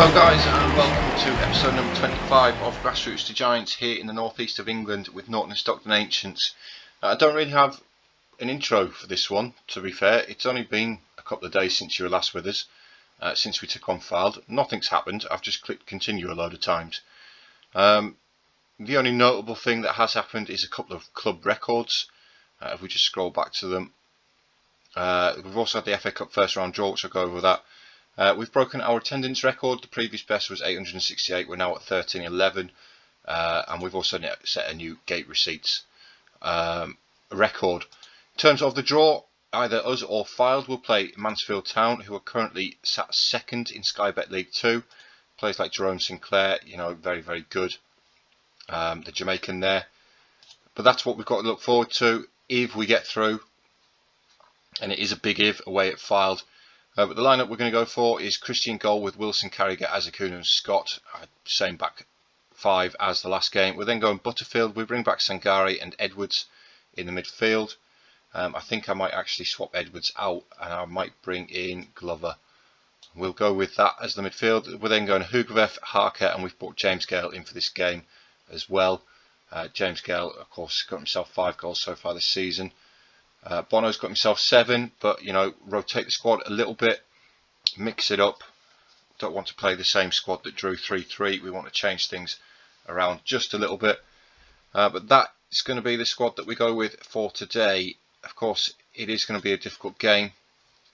Hello guys, and welcome to episode number 25 of Grassroots to Giants here in the northeast of England with Norton Stockton Ancients. I don't really have an intro for this one, to be fair. It's only been a couple of days since you were last with us, since we took on FYLDE. Nothing's happened, I've just clicked continue a load of times. The only notable thing that has happened is a couple of club records. If we just scroll back to them. We've also had the FA Cup first round draw, which I'll go over that. We've broken our attendance record. The previous best was 868. We're now at 1311, and we've also set a new gate receipts record. In terms of the draw, either us or FYLDE will play Mansfield Town, who are currently sat second in Sky Bet League 2. Players like Jerome Sinclair, you know, very, very good. The Jamaican there. But that's what we've got to look forward to if we get through. And it is a big if away at FYLDE. But the lineup we're going to go for is Christian goal with Wilson, Carragher, Azakuna and Scott. Same back five as the last game. We're then going Butterfield. We bring back Sangare and Edwards in the midfield. I think I might actually swap Edwards out and I might bring in Glover. We'll go with that as the midfield. We're then going Hugovev, Harker, and we've brought James Gale in for this game as well. James Gale, of course, got himself 5 goals so far this season. Bono's got himself 7, but you know, rotate the squad a little bit, mix it up. Don't want to play the same squad that drew 3-3. We want to change things around just a little bit. But that is going to be the squad that we go with for today. Of course, it is going to be a difficult game.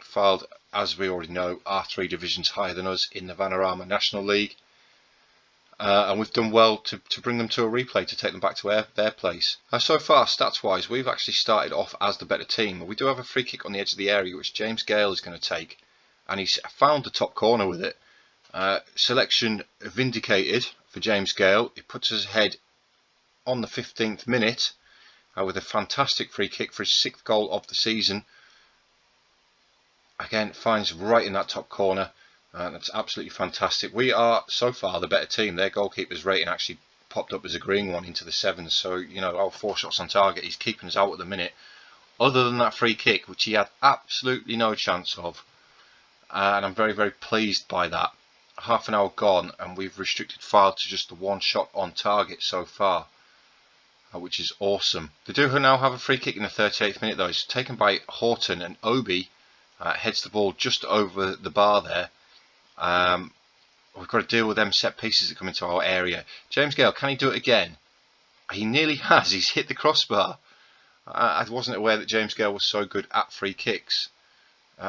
FYLDE, as we already know, are 3 divisions higher than us in the Vanarama National League. And we've done well to bring them to a replay to take them back to their place. So far, stats wise, we've actually started off as the better team. We do have a free kick on the edge of the area which James Gale is going to take, and he's found the top corner with it. Selection vindicated for James Gale. It puts us ahead on the 15th minute with a fantastic free kick for his 6th goal of the season. Again, finds right in that top corner. That's absolutely fantastic. We are so far the better team. Their goalkeeper's rating actually popped up as a green one into the 7s. So, you know, our 4 shots on target, he's keeping us out at the minute. Other than that free kick, which he had absolutely no chance of. And I'm very, very pleased by that. Half an hour gone and we've restricted FYLDE to just the 1 shot on target so far. Which is awesome. They do now have a free kick in the 38th minute though. It's taken by Horton and Obi heads the ball just over the bar there. We've got to deal with them set pieces that come into our area. James Gale, can he do it again? He nearly has. He's hit the crossbar. I wasn't aware that James Gale was so good at free kicks.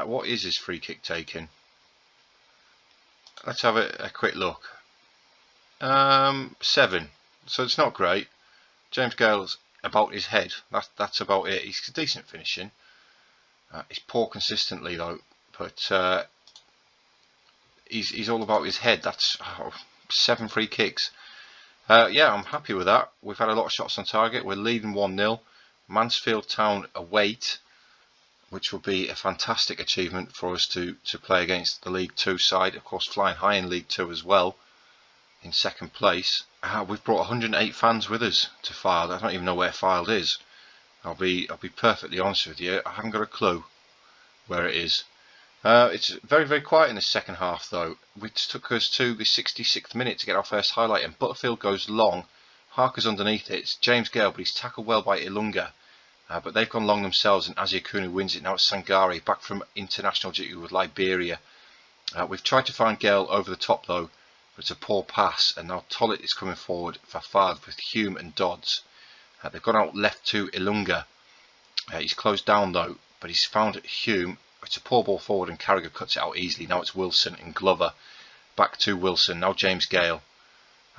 What is his free kick taking? Let's have a quick look. 7. So it's not great. James Gale's about his head. That's about it. He's decent finishing. He's poor consistently though. But he's all about his head. That's 7 free kicks. Yeah, I'm happy with that. We've had a lot of shots on target. We're leading 1-0. Mansfield Town await, which will be a fantastic achievement for us to play against the League 2 side. Of course, flying high in League 2 as well, in 2nd place. We've brought 108 fans with us to FYLDE. I don't even know where FYLDE is. I'll be perfectly honest with you. I haven't got a clue where it is. It's very, very quiet in the second half though. Which took us to the 66th minute to get our first highlight, and Butterfield goes long. Harker's underneath it. It's James Gale, but he's tackled well by Ilunga. But they've gone long themselves, and Azakuna wins it. Now it's Sangare back from international duty with Liberia. We've tried to find Gale over the top though, but it's a poor pass, and now Tollett is coming forward for FYLDE with Hume and Dodds. They've gone out left to Ilunga. He's closed down though, but he's found Hume. It's a poor ball forward and Carragher cuts it out easily. Now it's Wilson and Glover. Back to Wilson. Now James Gale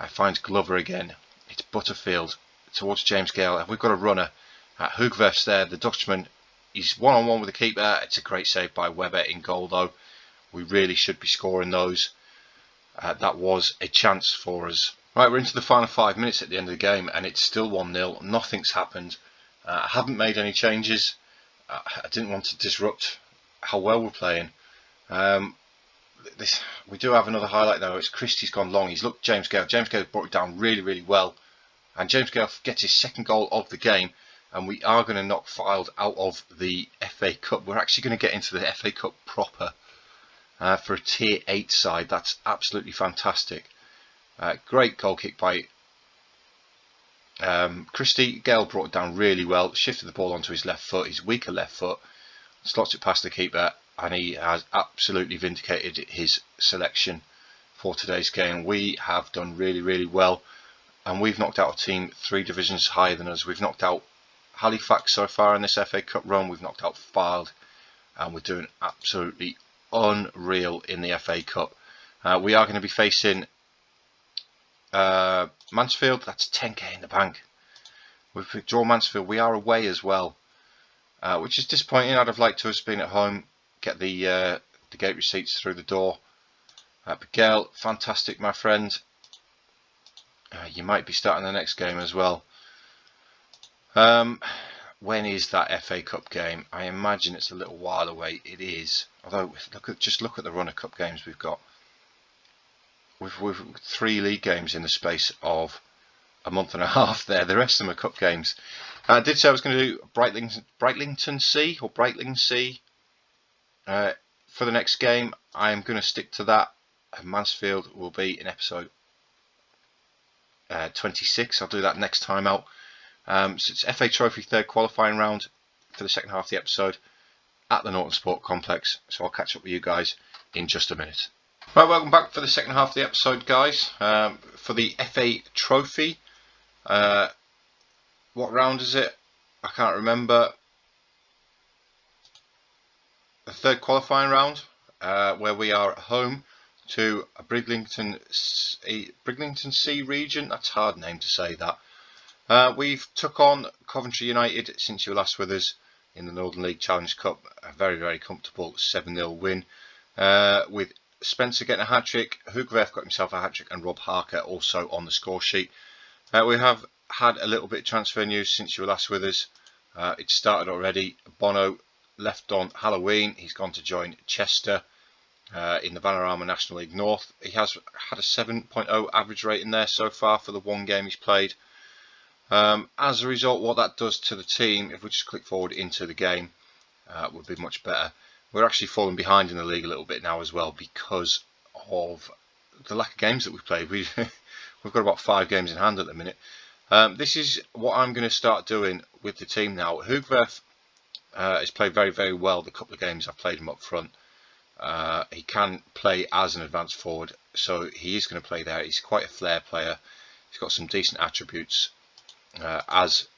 finds Glover again. It's Butterfield towards James Gale. We've got a runner. Hugvef's there. The Dutchman. He's one-on-one with the keeper. It's a great save by Webber in goal though. We really should be scoring those. That was a chance for us. Right, we're into the final 5 minutes at the end of the game and it's still 1-0. Nothing's happened. I haven't made any changes. I didn't want to disrupt how well we're playing. We do have another highlight though. It's Christie's gone long. He's looked James Gale. James Gale brought it down really, really well. And James Gale gets his 2nd goal of the game. And we are going to knock FYLDE out of the FA Cup. We're actually going to get into the FA Cup proper. for a Tier 8 side. That's absolutely fantastic. Great goal kick by Christie. Gale brought it down really well, shifted the ball onto his left foot, his weaker left foot, slots it past the keeper, and he has absolutely vindicated his selection for today's game. We have done really, really well, and we've knocked out a team 3 divisions higher than us. We've knocked out Halifax so far in this FA Cup run, we've knocked out FYLDE, and we're doing absolutely unreal in the FA Cup. We are going to be facing Mansfield. That's 10k in the bank. We've drawn Mansfield. We are away as well, which is disappointing. I'd have liked to have been at home, get the gate receipts through the door. But Gail, fantastic, my friend. You might be starting the next game as well. When is that FA Cup game? I imagine it's a little while away. It is. Although, just look at the run of cup games we've got. We've 3 league games in the space of a month and a half there. The rest of them are cup games. I did say I was going to do Brightlington C or Brightling C for the next game. I am going to stick to that. Mansfield will be in episode 26. I'll do that next time out. So it's FA Trophy 3rd qualifying round for the second half of the episode at the Norton Sport Complex. So I'll catch up with you guys in just a minute. Right, welcome back for the second half of the episode, guys. For the FA Trophy, what round is it? I can't remember. The 3rd qualifying round, where we are at home to a Briglington C region. That's a hard name to say that. We've took on Coventry United since you were last with us in the Northern League Challenge Cup. A very, very comfortable 7-0 win, with Spencer getting a hat-trick, Hugveff got himself a hat-trick, and Rob Harker also on the score sheet. We have had a little bit of transfer news since you were last with us. It started already. Bono left on Halloween. He's gone to join Chester in the Vanarama National League North. He has had a 7.0 average rating there so far for the 1 game he's played. As a result, what that does to the team, if we just click forward into the game, would be much better. We're actually falling behind in the league a little bit now as well because of the lack of games that we've played. We've got about 5 games in hand at the minute. This is what I'm going to start doing with the team now. Hugveff has played very, very well the couple of games I've played him up front. He can play as an advanced forward, so he is going to play there. He's quite a flair player. He's got some decent attributes as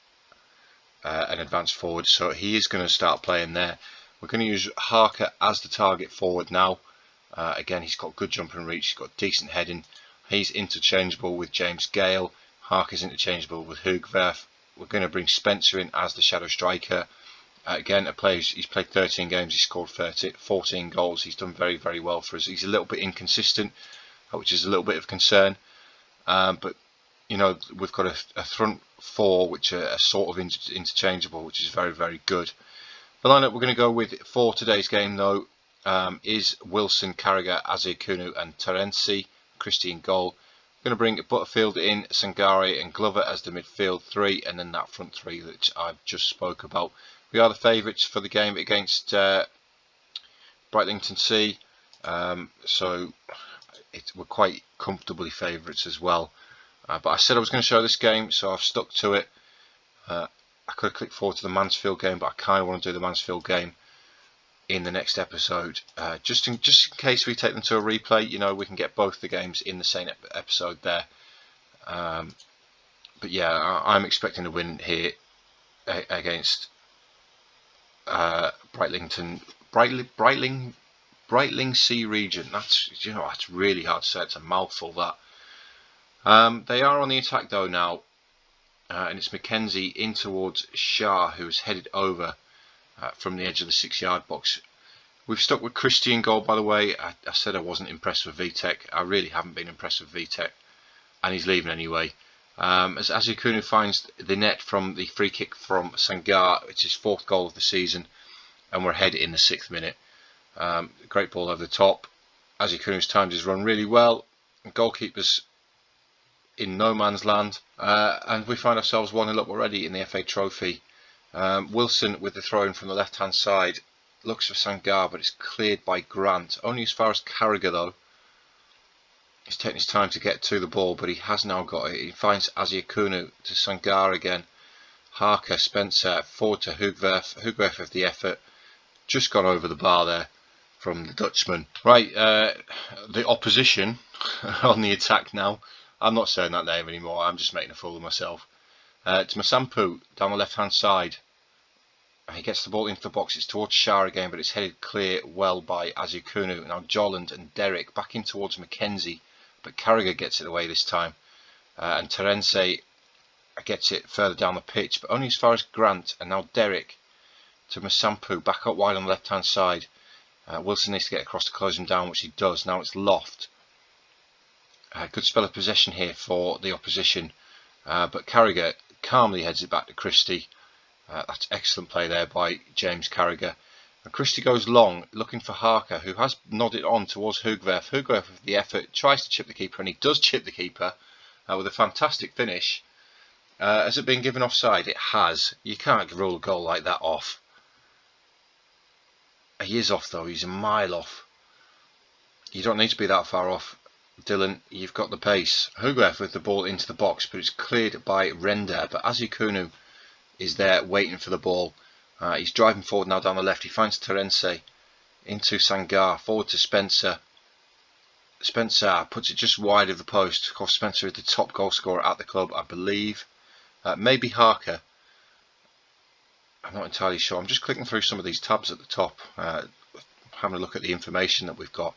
an advanced forward, so he is going to start playing there. We're going to use Harker as the target forward now. Again, he's got good jump and reach, he's got decent heading. He's interchangeable with James Gale. Harker's interchangeable with Hugveff. We're going to bring Spencer in as the shadow striker. Again, a player he's played 13 games, he's scored 14 goals. He's done very, very well for us. He's a little bit inconsistent, which is a little bit of concern. But you know, we've got a front 4 which are sort of interchangeable, which is very, very good. The lineup we're going to go with for today's game, though, is Wilson, Carragher, Azekunu and Terenzi. Christie in goal. We're going to bring Butterfield in, Sangare and Glover as the midfield 3, and then that front 3 that I've just spoke about. We are the favourites for the game against Brightlington C, so we're quite comfortably favourites as well. But I said I was going to show this game, so I've stuck to it. I could have clicked forward to the Mansfield game, but I kind of want to do the Mansfield game in the next episode, just in case we take them to a replay. You know, we can get both the games in the same episode there. But yeah, I'm expecting a win here against Brightling C region. That's, you know, that's really hard to say. It's a mouthful, that. They are on the attack though now, and it's Mackenzie in towards Shah, who's headed over from the edge of the 6-yard box. We've stuck with Christie in goal, by the way. I said I wasn't impressed with VTech. I really haven't been impressed with VTech, and he's leaving anyway. As Azekunu finds the net from the free kick from Sangar, it's his 4th goal of the season, and we're ahead in the 6th minute. Great ball over the top. Azekunu's timed his run really well. Goalkeeper's in no man's land, and we find ourselves 1-0 up already in the FA Trophy. Wilson with the throw in from the left hand side looks for Sangar, but it's cleared by Grant. Only as far as Carragher though. He's taking his time to get to the ball, but he has now got it. He finds Aziakunu to Sangar again. Harker, Spencer, forward to Hugwerf. Hugwerf with the effort. Just gone over the bar there from the Dutchman. Right, the opposition on the attack now. I'm not saying that name anymore. I'm just making a fool of myself. It's Masampu down the left-hand side. He gets the ball into the box. It's towards Shah again, but it's headed clear well by Aziakunu. Now Jolland and Derek back in towards Mackenzie, but Carragher gets it away this time. And Terence gets it further down the pitch, but only as far as Grant. And now Derek to Masampu, back up wide on the left-hand side. Wilson needs to get across to close him down, which he does. Now it's Loft. Good spell of possession here for the opposition, but Carragher calmly heads it back to Christie. That's excellent play there by James Carragher. And Christie goes long, looking for Harker, who has nodded on towards Hugwerf. Hugwerf with the effort, tries to chip the keeper, and he does chip the keeper with a fantastic finish. Has it been given offside? It has. You can't rule a goal like that off. He is off though, he's a mile off. You don't need to be that far off. Dylan, you've got the pace. Hugwerf with the ball into the box, but it's cleared by Render. But Aziakunu is there waiting for the ball. He's driving forward now down the left. He finds Terence into Sangar, forward to Spencer. Spencer puts it just wide of the post. Of course, Spencer is the top goal scorer at the club, I believe. Maybe Harker. I'm not entirely sure. I'm just clicking through some of these tabs at the top, having a look at the information that we've got.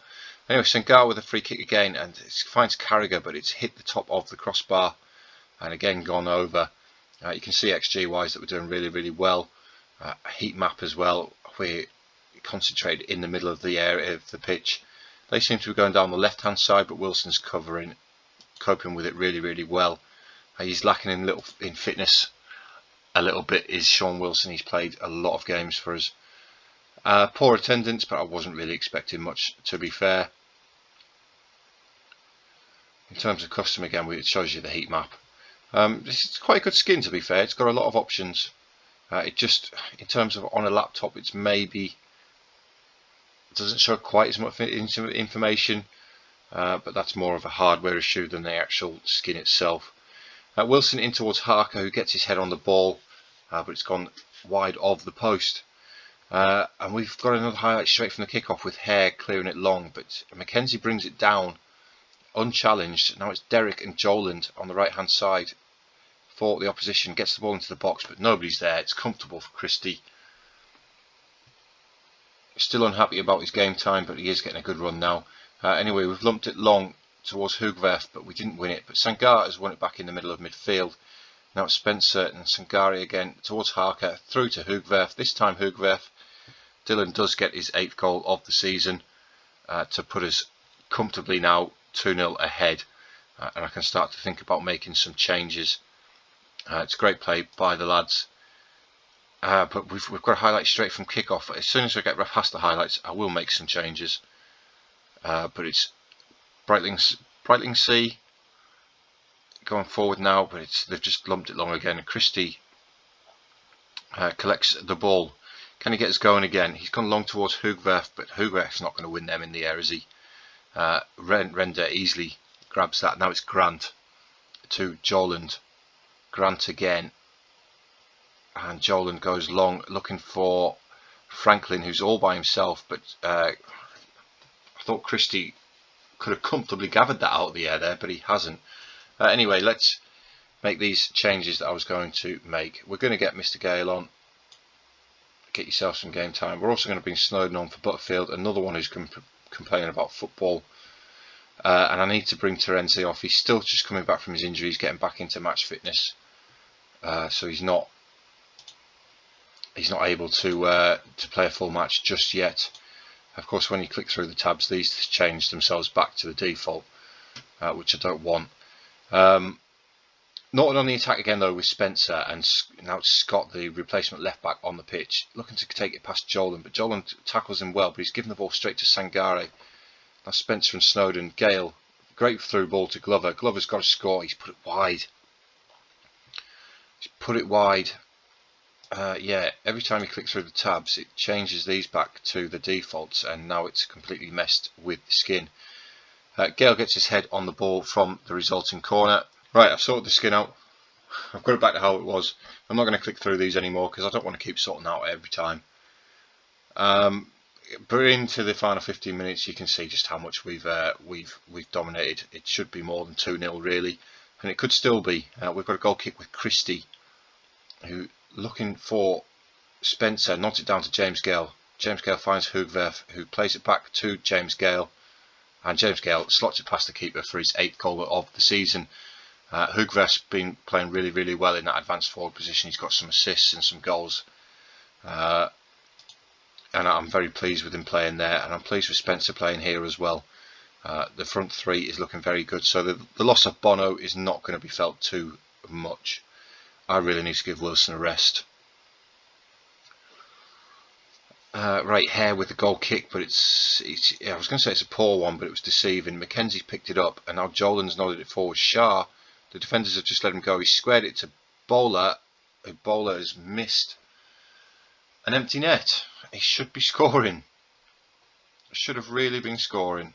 Anyway, Sangar with a free kick again, and it finds Carragher, but it's hit the top of the crossbar and again gone over. You can see XG wise that we're doing really, really well. Heat map as well. We're concentrated in the middle of the area of the pitch. They seem to be going down the left hand side, but Wilson's coping with it really, really well. He's lacking in fitness a little bit, is Sean Wilson. He's played a lot of games for us. Poor attendance, but I wasn't really expecting much, to be fair. In terms of custom, again, it shows you the heat map. This is quite a good skin, to be fair. It's got a lot of options. It just, in terms of on a laptop, it's maybe doesn't show quite as much information, but that's more of a hardware issue than the actual skin itself. Wilson in towards Harker, who gets his head on the ball, but it's gone wide of the post. And we've got another highlight straight from the kickoff with Hare clearing it long, but Mackenzie brings it down unchallenged. Now it's Derek and Jolland on the right hand side for the opposition. Gets the ball into the box, but nobody's there. It's comfortable for Christie. Still unhappy about his game time, but he is getting a good run now. Anyway, we've lumped it long towards Hugwerf, but we didn't win it. But Sangar has won it back in the middle of midfield. Now it's Spencer and Sangari again towards Harker, through to Hugwerf. This time Hugwerf. Dylan does get his 8th goal of the season to put us comfortably now 2-0 ahead. And I can start to think about making some changes. It's great play by the lads. But we've got a highlight straight from kickoff. As soon as I get past the highlights, I will make some changes. But it's Breitling C going forward now, but they've just lumped it long again. Christie collects the ball. Can he get us going again? He's gone long towards Hugwerf, but Hugwerf's not going to win them in the air, is he? Render easily grabs that. Now it's Grant to Jolland. Grant again. And Jolland goes long, looking for Franklin, who's all by himself, but I thought Christie could have comfortably gathered that out of the air there, but he hasn't. Anyway, let's make these changes that I was going to make. We're going to get Mr. Gale on. Get yourself some game time. We're also going to bring Snowden on for Butterfield, another one who's complaining about football. And I need to bring Terence off. He's still just coming back from his injury. He's getting back into match fitness, so he's not able to play a full match just yet. Of course, when you click through the tabs, these change themselves back to the default, which I don't want. Norton on the attack again though with Spencer, and now it's Scott, the replacement left back, on the pitch, looking to take it past Jolland, but Jolland tackles him well, but he's given the ball straight to Sangare. Now Spencer and Snowden. Gale, great through ball to Glover. Glover's got to score. He's put it wide. yeah, every time you click through the tabs it changes these back to the defaults, and now it's completely messed with the skin. Gale gets his head on the ball from the resulting corner. Right, I've sorted the skin out. I've got it back to how it was. I'm not going to click through these anymore because I don't want to keep sorting out every time. But into the final 15 minutes, you can see just how much we've dominated. It should be more than 2-0 really, and it could still be. We've got a goal kick with Christie, who looking for Spencer, nods it down to James Gale. James Gale finds Hoogwerf, who plays it back to James Gale, and James Gale slots it past the keeper for his 8th goal of the season. Hoogwerf's been playing really well in that advanced forward position. He's got some assists and some goals, and I'm very pleased with him playing there, and I'm pleased with Spencer playing here as well. The front three is looking very good, so the loss of Bono is not going to be felt too much. I really need to give Wilson a rest. Right, Hare with the goal kick, but it's I was going to say it's a poor one, but it was deceiving. Mackenzie picked it up, and now Jolan's nodded it forward. Shah, the defenders have just let him go. He squared it to Bowler, who Bowler has missed an empty net. He should be scoring. Should have really been scoring.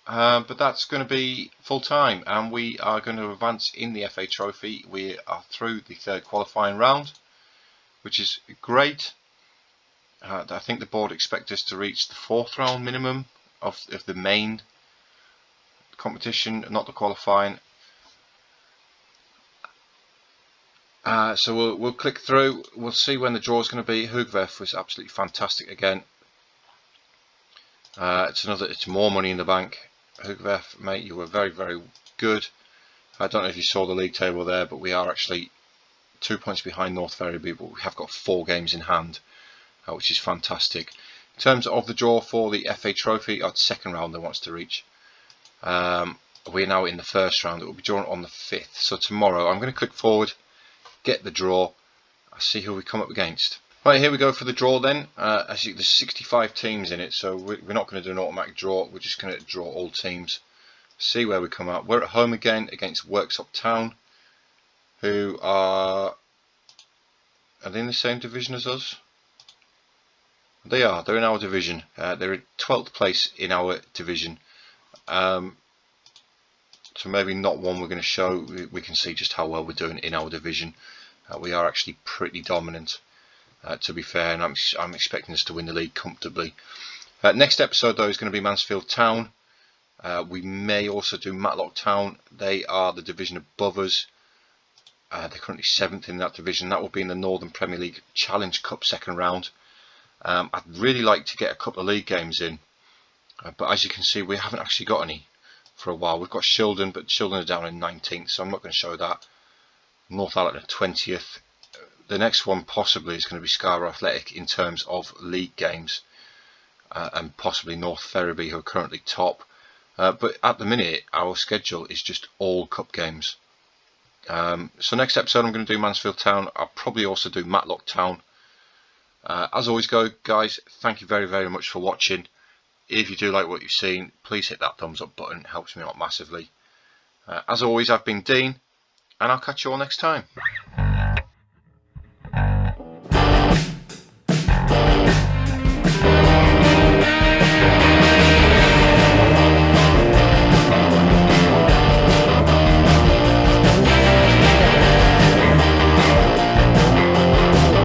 But that's going to be full time, and we are going to advance in the FA Trophy. We are through the 3rd qualifying round, which is great. I think the board expect us to reach the 4th round minimum of the main competition, not the qualifying. So we'll click through. We'll see when the draw is going to be. Hoogwerf was absolutely fantastic again. It's more money in the bank. Hoogwerf, mate, you were very good. I don't know if you saw the league table there, but we are actually 2 points behind North Ferriby, but we have got 4 games in hand, which is fantastic. In terms of the draw for the FA Trophy, our 2nd round that wants to reach, we're now in the 1st round. It will be drawn on the 5th. So tomorrow I'm going to click forward, get the draw, I'll see who we come up against. Right, here we go for the draw then. As you, there's 65 teams in it, so we're not going to do an automatic draw. We're just going to draw all teams, see where we come out. We're at home again against Worksop Town, who are they in the same division as us? They are. They're in our division. They're in 12th place in our division. So maybe not one we're going to show. We can see just how well we're doing in our division. We are actually pretty dominant, to be fair, and I'm expecting us to win the league comfortably. Next episode though is going to be Mansfield Town. We may also do Matlock Town. They are the division above us. They're currently 7th in that division. That will be in the Northern Premier League Challenge Cup 2nd round. I'd really like to get a couple of league games in, but as you can see we haven't actually got any for a while. We've got Shildon, but Shildon are down in 19th, so I'm not going to show that. North Allerton 20th. The next one possibly is going to be Scarborough Athletic in terms of league games, and possibly North Ferriby, who are currently top. But at the minute our schedule is just all cup games. So next episode I'm going to do Mansfield Town. I'll probably also do Matlock Town. As always guys, thank you very much for watching. If you do like what you've seen, please hit that thumbs up button. It helps me out massively. As always, I've been Dean, and I'll catch you all next time.